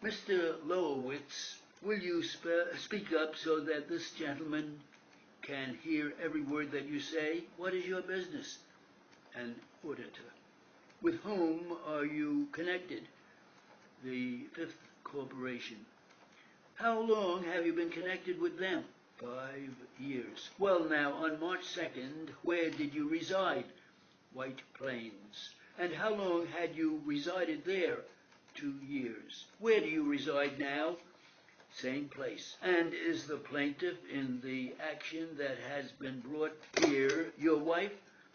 Mr. Lowowitz, will you speak up so that this gentleman can hear every word that you say? What is your business? An auditor. With whom are you connected? The Fifth Corporation. How long have you been connected with them? 5 years. Well, now, on March 2nd, where did you reside? White Plains. And how long had you resided there? 2 years. Where do you reside now? Same place. And is the plaintiff in the action that has been brought here your wife?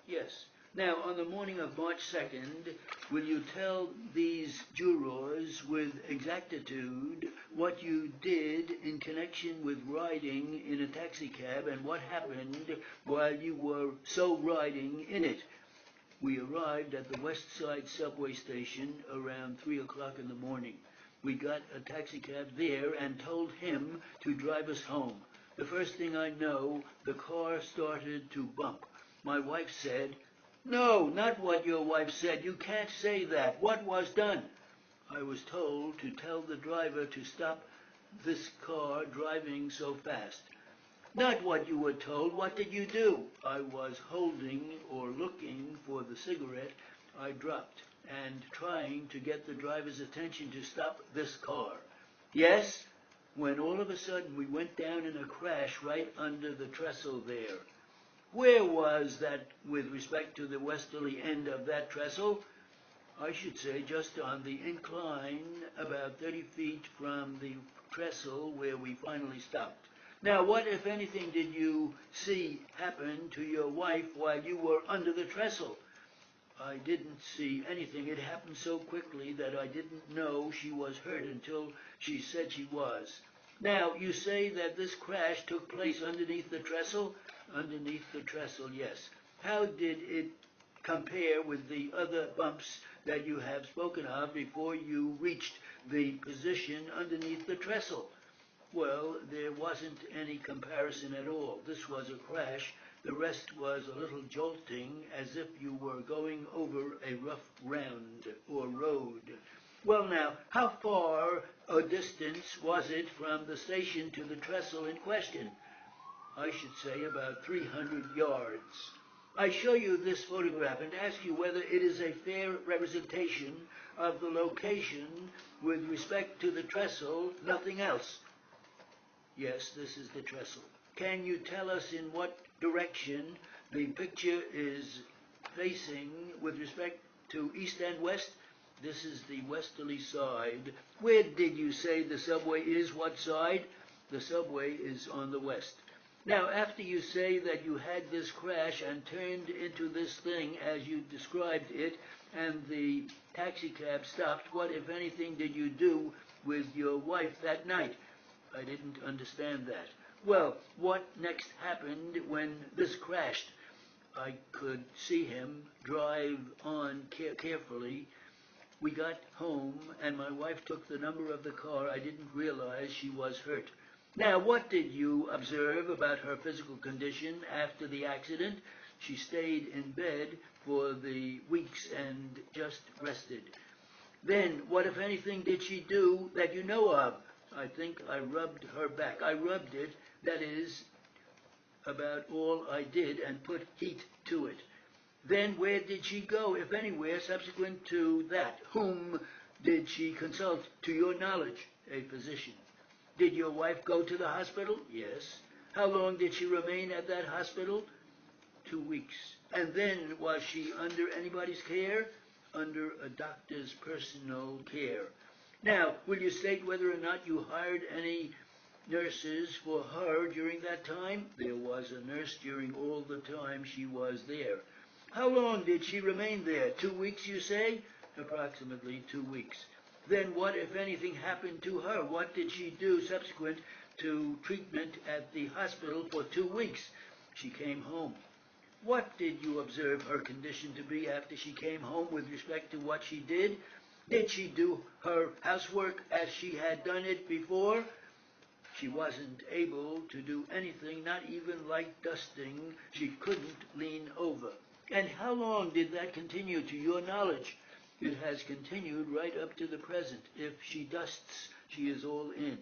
Yes. Now, on the morning of March 2nd, will you tell these jurors with exactitude what you did in connection with riding in a taxicab and what happened while you were so riding in it? We arrived at the West Side subway station around 3 o'clock in the morning. We got a taxicab there and told him to drive us home. The first thing I know, the car started to bump. My wife said, "No, not what your wife said. You can't say that. What was done?" I was told to tell the driver to stop this car driving so fast. Not what you were told. What did you do? I was holding or looking for the cigarette I dropped and trying to get the driver's attention to stop this car. Yes? When all of a sudden we went down in a crash right under the trestle there. Where was that with respect to the westerly end of that trestle? I should say just on the incline about 30 feet from the trestle where we finally stopped. Now, what, if anything, did you see happen to your wife while you were under the trestle? I didn't see anything. It happened so quickly that I didn't know she was hurt until she said she was. Now, you say that this crash took place underneath the trestle? Underneath the trestle, yes. How did it compare with the other bumps that you have spoken of before you reached the position underneath the trestle? Well, there wasn't any comparison at all. This was a crash. The rest was a little jolting, as if you were going over a rough round or road. Well, now, how far a distance was it from the station to the trestle in question? I should say about 300 yards. I show you this photograph and ask you whether it is a fair representation of the location with respect to the trestle, nothing else. Yes, this is the trestle. Can you tell us in what direction the picture is facing with respect to east and west? This is the westerly side. Where did you say the subway is? What side? The subway is on the west. Now, after you say that you had this crash and turned into this thing as you described it, and the taxi cab stopped, what, if anything, did you do with your wife that night? I didn't understand that. Well, what next happened when this crashed? I could see him drive on carefully. We got home, and my wife took the number of the car. I didn't realize she was hurt. Now, what did you observe about her physical condition after the accident? She stayed in bed for the weeks and just rested. Then, what, if anything, did she do that you know of? I think I rubbed her back. I rubbed it, that is about all I did, and put heat to it. Then where did she go, if anywhere, subsequent to that? Whom did she consult, to your knowledge? A physician. Did your wife go to the hospital? Yes. How long did she remain at that hospital? 2 weeks. And then was she under anybody's care? Under a doctor's personal care. Now, will you state whether or not you hired any nurses for her during that time? There was a nurse during all the time she was there. How long did she remain there? 2 weeks, you say? Approximately 2 weeks. Then what, if anything, happened to her? What did she do subsequent to treatment at the hospital for 2 weeks? She came home. What did you observe her condition to be after she came home with respect to what she did? Did she do her housework as she had done it before? She wasn't able to do anything, not even light dusting. She couldn't lean over. And how long did that continue to your knowledge? It has continued right up to the present. If she dusts, she is all in.